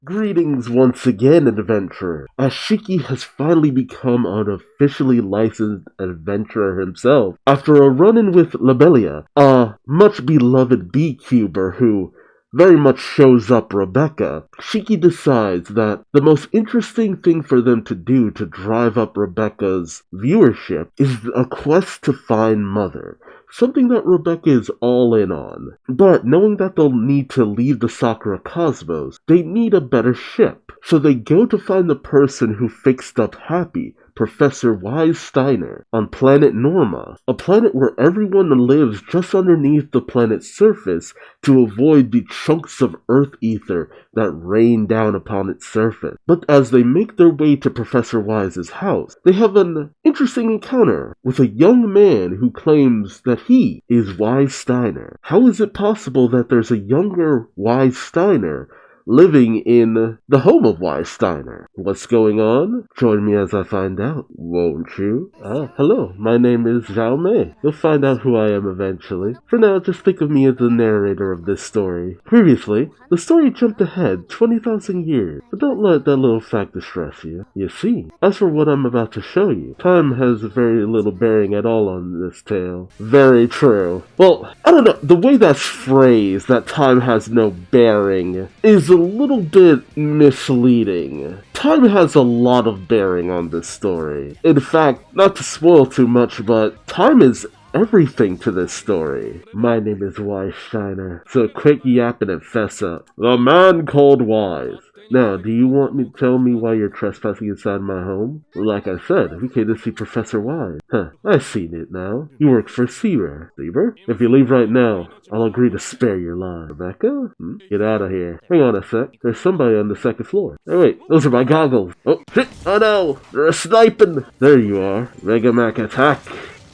Greetings once again, adventurer, as Shiki has finally become an officially licensed adventurer himself after a run-in with Lobelia, a much-beloved beekeeper who very much shows up Rebecca. Shiki decides that the most interesting thing for them to do to drive up Rebecca's viewership is a quest to find Mother. Something that Rebecca is all in on. But knowing that they'll need to leave the Sakura Cosmos, they need a better ship. So they go to find the person who fixed up Happy, Professor Weisz Steiner, on planet Norma, a planet where everyone lives just underneath the planet's surface to avoid the chunks of Earth ether that rain down upon its surface. But as they make their way to Professor Weisz's house, they have an interesting encounter with a young man who claims that he is Weisz Steiner. How is it possible that there's a younger Weisz Steiner living in the home of Weisz Steiner? What's going on? Join me as I find out, won't you? Hello, my name is Zhao Mei. You'll find out who I am eventually. For now, just think of me as the narrator of this story. Previously, the story jumped ahead 20,000 years, but don't let that little fact distress you. You see, as for what I'm about to show you, time has very little bearing at all on this tale. Very true. Well, I don't know, the way that's phrased, that time has no bearing, is a little bit misleading. Time has a lot of bearing on this story. In fact, not to spoil too much, but time is everything to this story. My name is Weisz Steiner, so quick yapping and fess up. The man called Weisz. Now, do you want me to tell me why you're trespassing inside my home? Well, like I said, we came to see Professor Weisz. I've seen it now. You work for Seaver. Seaver? If you leave right now, I'll agree to spare your life. Rebecca? Get out of here. Hang on a sec. There's somebody on the second floor. Hey, wait, those are my goggles. Oh, shit! Oh no! They're sniping! There you are. Mega Mac attack!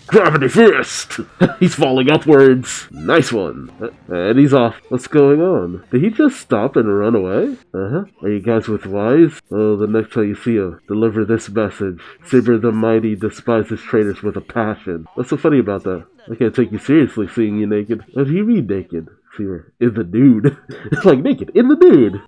Gravity first! He's falling upwards! Nice one! And he's off. What's going on? Did he just stop and run away? Are you guys with Weisz? Oh, the next time you see him, deliver this message. Saber the Mighty despises traitors with a passion. What's so funny about that? I can't take you seriously seeing you naked. What do you mean naked? In the nude. Like naked, in the nude.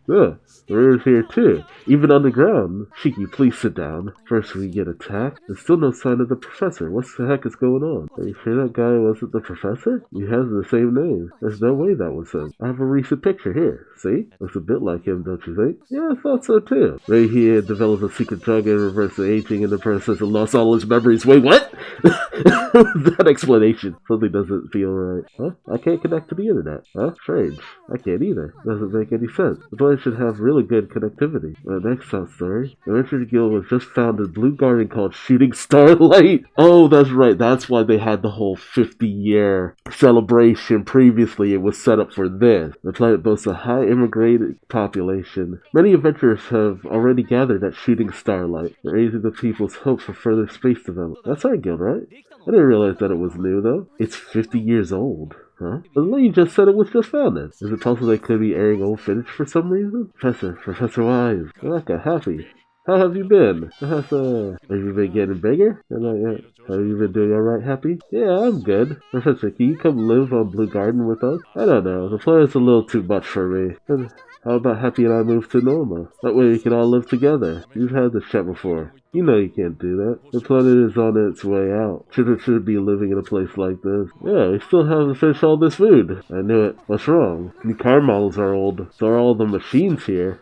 We're here too, even on the ground. Shiki, please sit down. First we get attacked. There's still no sign of the professor. What the heck is going on? Are you sure that guy wasn't the professor? He has the same name. There's no way that was him. I have a recent picture here. See? Looks a bit like him, don't you think? Yeah, I thought so too. Ray here developed a secret drug and reversed the aging in the process and lost all his memories. Wait, what? That explanation. Something doesn't feel right. Huh? I can't connect to the internet. Huh? Strange. I can't either. Doesn't make any sense. The place should have really good connectivity. The next sound story. The Adventure Guild was just found in Blue Garden called Shooting Starlight. Oh, that's right. That's why they had the whole 50-year celebration. Previously, it was set up for this. The planet boasts a high immigrated population. Many adventurers have already gathered at Shooting Starlight, raising the people's hopes for further space development. That's our guild, right? I didn't realize that it was new, though. It's 50 years old. Huh? The lady just said it was just founded. Is it possible they could be airing old footage for some reason? Professor Weisz. Rebecca, Happy. How have you been? Have you been getting bigger? Not yet. Have you been doing alright, Happy? Yeah, I'm good. Professor, can you come live on Blue Garden with us? I don't know. The planet's a little too much for me. And how about Happy and I move to Norma? That way we can all live together. You've had this chat before. You know you can't do that. The planet is on its way out. Should be living in a place like this. Yeah, we still haven't finished all this food. I knew it. What's wrong? New car models are old. So are all the machines here.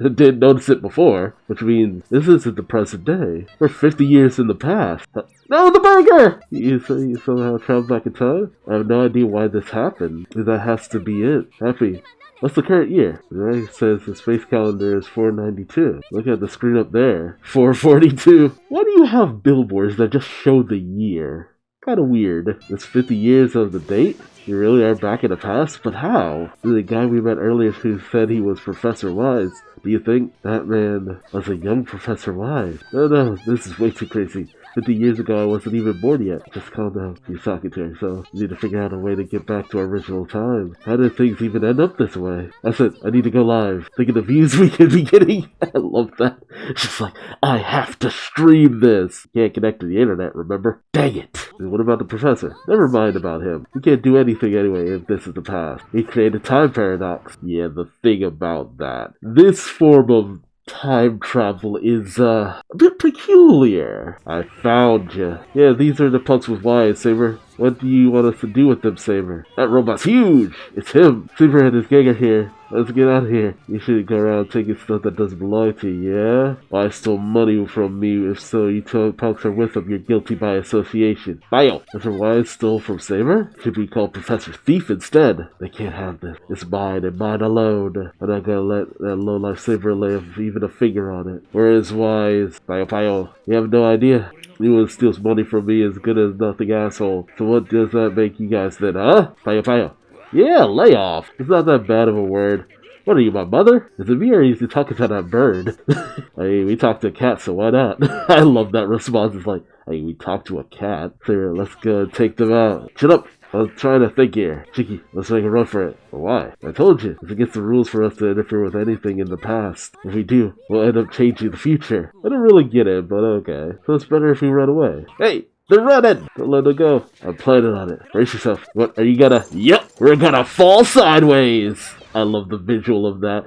Didn't notice it before, which means this isn't the present day. We're 50 years in the past. No, the burger! You somehow traveled back in time? I have no idea why this happened. That has to be it. Happy. What's the current year? It says the space calendar is 492. Look at the screen up there. 442. Why do you have billboards that just show the year? Kinda weird. It's 50 years of the date? You really are back in the past? But how? The guy we met earlier who said he was Professor Weisz, do you think that man was a young Professor Weisz? No, this is way too crazy. 50 years ago I wasn't even born yet. Just calm down. He's talking to her, so we need to figure out a way to get back to our original time. How did things even end up this way? I said, I need to go live. Think of the views we could be getting. I love that. She's like, I have to stream this. Can't connect to the internet, remember? Dang it. And what about the professor? Never mind about him. He can't do anything anyway if this is the past. He created time paradox. Yeah, the thing about that. This form of time travel is, a bit peculiar. I found you. Yeah, these are the punks with Weisz, Saber. What do you want us to do with them, Saber? That robot's huge! It's him! Saber and his gang are here. Let's get out of here. You shouldn't go around taking stuff that doesn't belong to you, yeah? Weisz stole money from me. If so, you told punks are with him. You're guilty by association. Bio! Mr. Weisz stole from Saber? Should be called Professor Thief instead. They can't have this. It's mine and mine alone. I'm not gonna let that lowlife Saber lay even a finger on it. Where is Weisz? Bio. You have no idea. Anyone steals money from me is good as nothing, asshole. So what does that make you guys then, huh? Bio. Yeah, lay off. It's not that bad of a word. What are you, my mother? Is it me or are you talking to that bird? Hey, we talked to a cat, so why not? I love that response. It's like, hey, we talked to a cat. So let's go take them out. Shut up. I'm trying to think here. Cheeky, let's make a run for it. But why? I told you, it's against the rules for us to interfere with anything in the past. If we do, we'll end up changing the future. I don't really get it, but okay. So it's better if we run away. Hey! They're running! Don't let them go. I'm planning on it. Brace yourself. What, are you gonna... Yep! We're gonna fall sideways! I love the visual of that.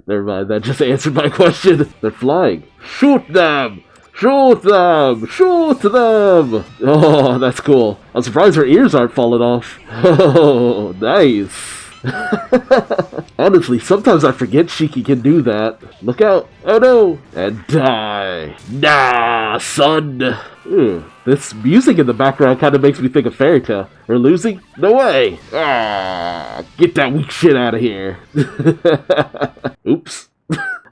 Never mind, that just answered my question. They're flying. Shoot them! Shoot them! Shoot them! Oh, that's cool. I'm surprised her ears aren't falling off. Oh, nice. Honestly, sometimes I forget Shiki can do that. Look out. Oh no. And die. Nah, son. Ooh, this music in the background kind of makes me think of Fairy Tail. We're losing? No way. Ah, get that weak shit out of here. Oops.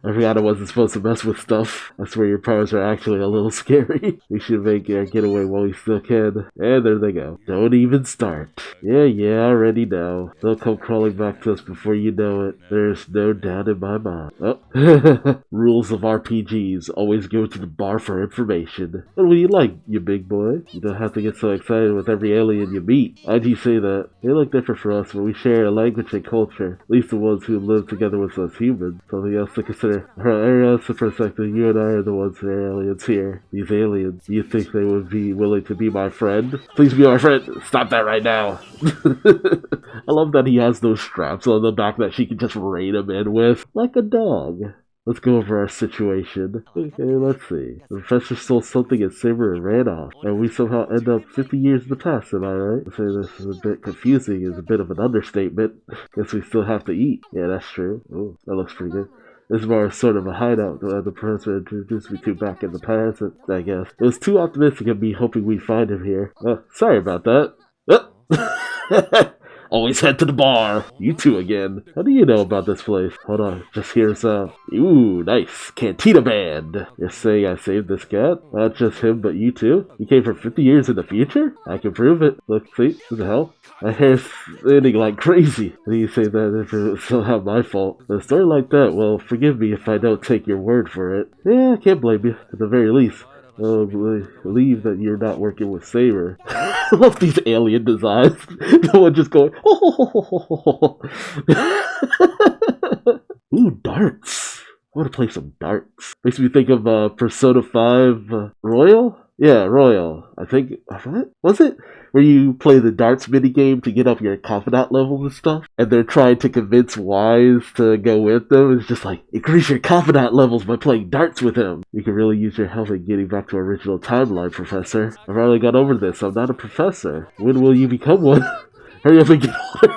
I forgot I wasn't supposed to mess with stuff. I swear your powers are actually a little scary. We should make our getaway while we still can. And there they go. Don't even start. Yeah, I already know. They'll come crawling back to us before you know it. There's no doubt in my mind. Oh. Rules of RPGs. Always go to the bar for information. And what do you like, you big boy? You don't have to get so excited with every alien you meet. Why'd you say that? They look different for us, but we share a language and culture. At least the ones who live together with us humans. Something else to consider. That's the perspective. You and I are the ones that are aliens here. These aliens. Do you think they would be willing to be my friend? Please be my friend. Stop that right now. I love that he has those straps on the back that she can just rein him in with. Like a dog. Let's go over our situation. Okay, let's see. The professor stole something and Saber and ran off. And we somehow end up 50 years in the past, am I right? To say this is a bit confusing is a bit of an understatement. Guess we still have to eat. Yeah, that's true. Oh, that looks pretty good. This is more sort of a hideout that the professor introduced me to back in the past, I guess. It was too optimistic of me hoping we'd find him here. Sorry about that. Always head to the bar. You two again. How do you know about this place? Hold on, just hear us out. Ooh, nice. Cantina band. You're saying I saved this cat? Not just him, but you too? You came from 50 years in the future? I can prove it. Look, see? What the hell? My hair's thinning like crazy. How do you say that if it was somehow my fault? A story like that, well, forgive me if I don't take your word for it. Yeah, I can't blame you. At the very least, I believe that you're not working with Saber. I love these alien designs. No one just going, oh. Ooh, darts. I want to play some darts. Makes me think of Persona 5 Royal? Yeah, Royal. I think, what? Was it? Where you play the darts minigame to get up your confidant levels and stuff? And they're trying to convince Weisz to go with them. It's just like, increase your confidant levels by playing darts with him. You can really use your help in getting back to our original timeline, Professor. I've already got over this. I'm not a professor. When will you become one? Hurry up and get older.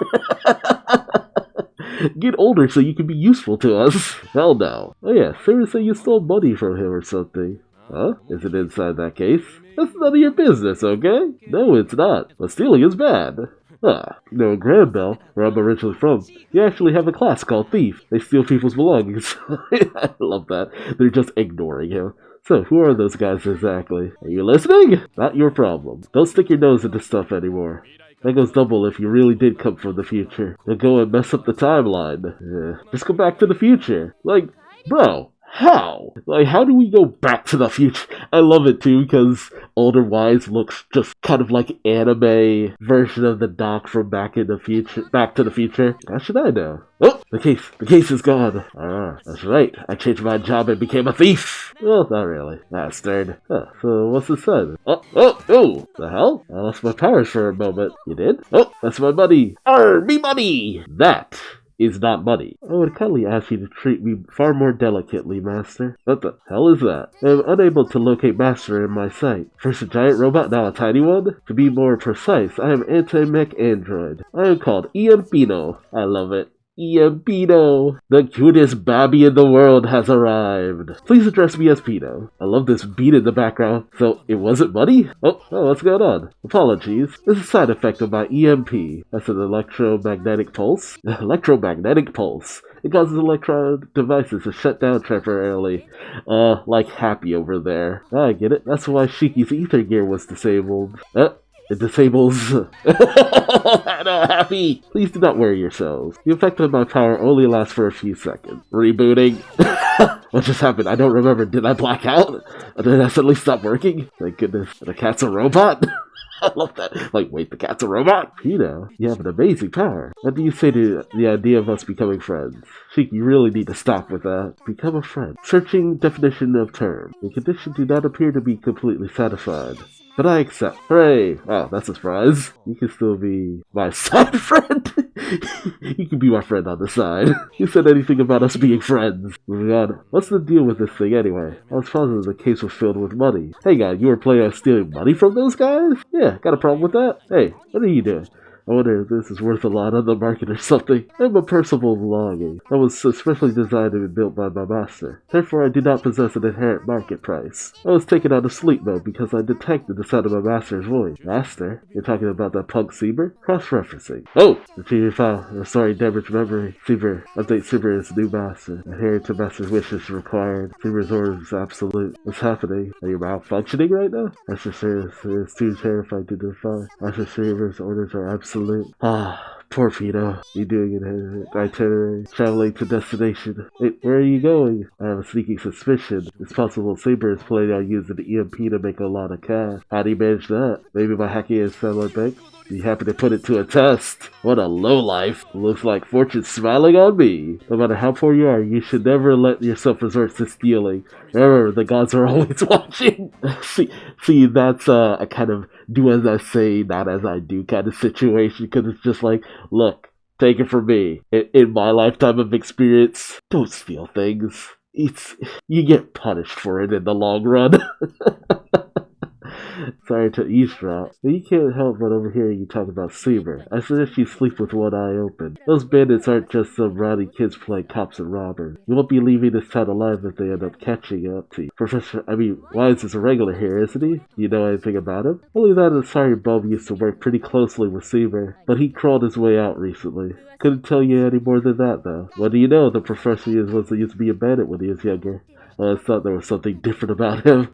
Get older so you can be useful to us. Hell no. Oh yeah, seriously, you stole money from him or something. Huh? Is it inside that case? That's none of your business, okay? No, it's not. But stealing is bad. No, in Grandbell, where I'm originally from, you actually have a class called Thief. They steal people's belongings. I love that. They're just ignoring him. So, who are those guys exactly? Are you listening? Not your problem. Don't stick your nose into stuff anymore. That goes double if you really did come from the future. Then go and mess up the timeline. Just go back to the future. Like, bro. How? Like, how do we go back to the future? I love it too, because older Weisz looks just kind of like anime version of the Doc from Back to the Future. How should I know? Oh, the case is gone. Ah, that's right. I changed my job and became a thief. Well, not really. Bastard. Huh, so what's the sun? Oh, the hell? I lost my powers for a moment. You did? Oh, that's my money. Me money! That is not money. I would kindly ask you to treat me far more delicately, Master. What the hell is that? I am unable to locate Master in my sight. First a giant robot, now a tiny one? To be more precise, I am anti-mech android. I am called Iambino. I love it. Iambino! The cutest babby in the world has arrived. Please address me as Pino. I love this beat in the background. So, it wasn't money? Oh, what's going on? Apologies. This is a side effect of my EMP. That's an electromagnetic pulse. Electromagnetic pulse. It causes electronic devices to shut down temporarily. Like Happy over there. I get it. That's why Shiki's ether gear was disabled. It disables. No, Happy! Please do not worry yourselves. The effect of my power only lasts for a few seconds. Rebooting. What just happened? I don't remember. Did I black out? Did I suddenly stop working? Thank goodness. The cat's a robot? I love that. Like, wait, the cat's a robot? You know, you have an amazing power. What do you say to the idea of us becoming friends? Shiki, you really need to stop with that. Become a friend. Searching definition of term. The condition do not appear to be completely satisfied. But I accept. Hooray! Wow, that's a surprise. You can still be my side friend. You can be my friend on the side. You said anything about us being friends. Moving on. What's the deal with this thing anyway? I was positive the case was filled with money. Hey guy, you were planning on stealing money from those guys? Yeah, got a problem with that? Hey, what are you doing? I wonder if this is worth a lot on the market or something. I'm a personal belonging that was especially designed to be built by my master. Therefore, I do not possess an inherent market price. I was taken out of sleep mode because I detected the sound of my master's voice. Master? You're talking about that punk Seaver? Cross-referencing. Oh! Retrieve file. I'm sorry, damaged memory. Seaver. Update Seaver is new master. Adhering to master's wishes required. Seaver's order is absolute. What's happening? Are you malfunctioning right now? Master Seaver is too terrified to defy. Master Seaver's orders are absolute. Poor Pino. You doing an itinerary, traveling to destination. Wait, where are you going? I have a sneaking suspicion. It's possible Saber is planning on using the EMP to make a lot of cash. How do you manage that? Maybe by hacking his satellite bank? Be happy to put it to a test. What a lowlife. Looks like fortune's smiling on me. No matter how poor you are, you should never let yourself resort to stealing. Remember, the gods are always watching. see, that's a kind of do as I say, not as I do kind of situation, because it's just like, look, take it from me. In my lifetime of experience, don't steal things. You get punished for it in the long run. Sorry to eavesdrop, but you can't help but overhearing you talk about Saber. I suggest you sleep with one eye open. Those bandits aren't just some rowdy kids playing cops and robbers. You won't be leaving this town alive if they end up catching up to you. Weisz is a regular here, isn't he? Do you know anything about him? Only that the sorry bum used to work pretty closely with Saber, but he crawled his way out recently. Couldn't tell you any more than that, though. What do you know? The professor used to be a bandit when he was younger. I thought there was something different about him.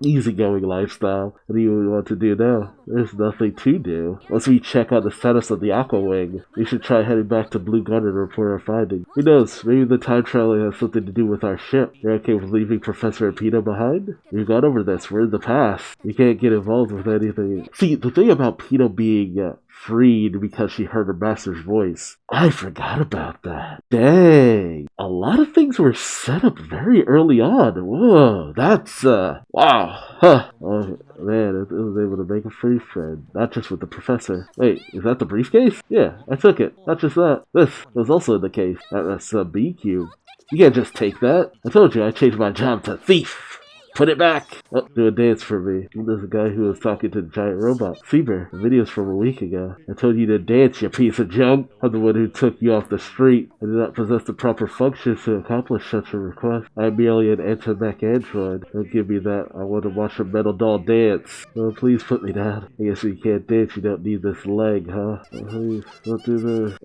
Easygoing lifestyle. What do you want to do now? There's nothing to do. Once we check on the status of the Aqua Wing, we should try heading back to Blue Gun and report our findings. Who knows? Maybe the time traveling has something to do with our ship. You're okay with leaving Professor and Pino behind? We've gone over this. We're in the past. We can't get involved with anything. See, the thing about Pino being freed because she heard her master's voice, I forgot about that. Dang. A lot of things were set up very early on. Whoa, that's, wow. Huh. Oh, man, it was able to make a free friend. Not just with the professor. Wait, is that the briefcase? Yeah, I took it. Not just that. This was also in the case. That's a B cube. You can't just take that. I told you I changed my job to thief. Put it back! Oh, do a dance for me. There's a guy who was talking to the giant robot. Seaver, the video's from a week ago. I told you to dance, you piece of junk. I'm the one who took you off the street. I do not possess the proper functions to accomplish such a request. I'm merely an anti-mech android. Don't give me that. I want to watch a metal doll dance. Oh, please put me down. I guess you can't dance, you don't need this leg, huh? Please, don't do this.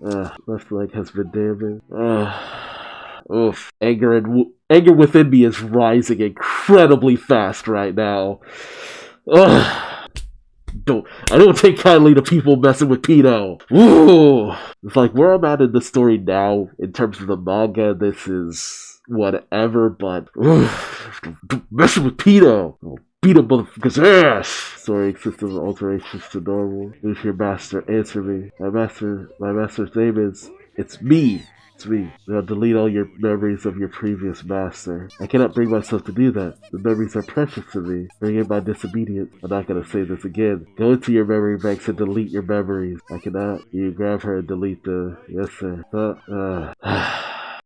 Left leg has been damaged. Oof. Anger within me is rising incredibly fast right now. Ugh. I don't take kindly to people messing with Pito. Ooh. It's like where I'm at in the story now, in terms of the manga, this is whatever, but messing with Pito. Beat a motherfucker's ass! Story systems alterations to normal. Who's your master? Answer me. My master's name is... It's me. It's me. Now delete all your memories of your previous master. I cannot bring myself to do that. The memories are precious to me. Bring in my disobedience. I'm not gonna say this again. Go into your memory banks and delete your memories. I cannot. You grab her and delete the... Yes, sir.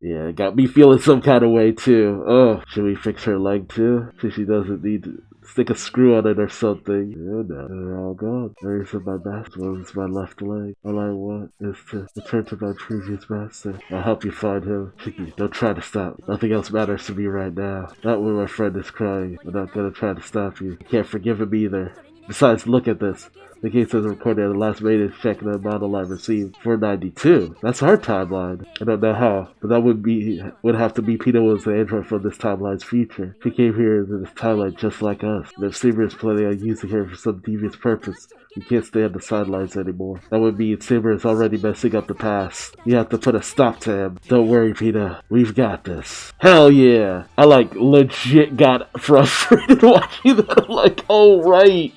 Yeah, it got me feeling some kind of way, too. Oh, should we fix her leg, too? So she doesn't need to stick a screw on it or something. Yeah, no, they're all gone. Memories of my master was my left leg. All I want is to return to my previous master. I'll help you find him. Shiki, don't try to stop. Nothing else matters to me right now. Not when my friend is crying. I'm not gonna try to stop you. You can't forgive him either. Besides, look at this. The case says recorded the last maintenance check in the model I received. 492. That's our timeline. I don't know how, but that would have to be Pito was the android from this timeline's future. She came here in this timeline just like us. And if Saber is planning on using her for some devious purpose, we can't stay on the sidelines anymore. That would mean Saber is already messing up the past. You have to put a stop to him. Don't worry, Pito. We've got this. Hell yeah. I legit got frustrated watching that. I'm like, oh right.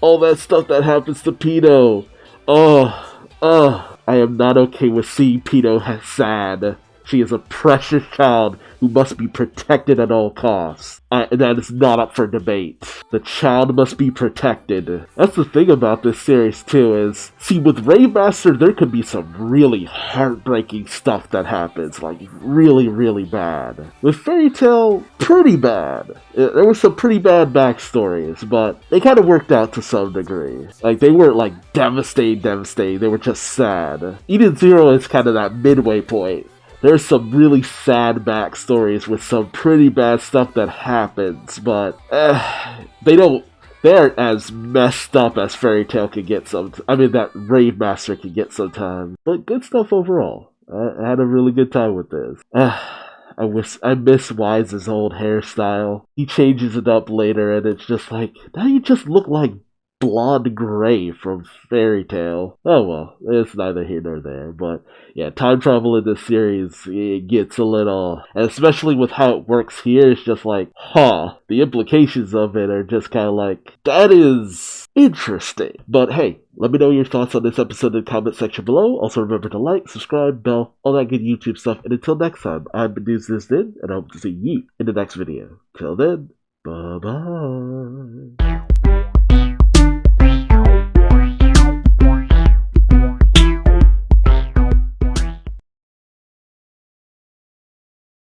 All that stuff that happens to Pito. I am not okay with seeing Pito sad. She is a precious child who must be protected at all costs. That is not up for debate. The child must be protected. That's the thing about this series too is, see with Raymaster there could be some really heartbreaking stuff that happens, like really, really bad. With Fairy Tail, pretty bad. There were some pretty bad backstories, but they kind of worked out to some degree. Like they weren't like devastating, they were just sad. Eden Zero is kind of that midway point. There's some really sad backstories with some pretty bad stuff that happens, but they aren't as messed up as Fairy Tail could get that Rave Master could get sometimes. But good stuff overall. I had a really good time with this. I miss Wise's old hairstyle. He changes it up later and it's just like, now you just look like blonde gray from Fairy Tail. Oh well, it's neither here nor there, but yeah, time travel in this series, it gets a little, and especially with how it works here, it's just like, the implications of it are just kind of like, that is interesting. But hey, let me know your thoughts on this episode in the comment section below. Also remember to like, subscribe, bell, all that good YouTube stuff, and until next time, I'm Duuz-Diz-Din, and I hope to see you in the next video. Till then, bye-bye.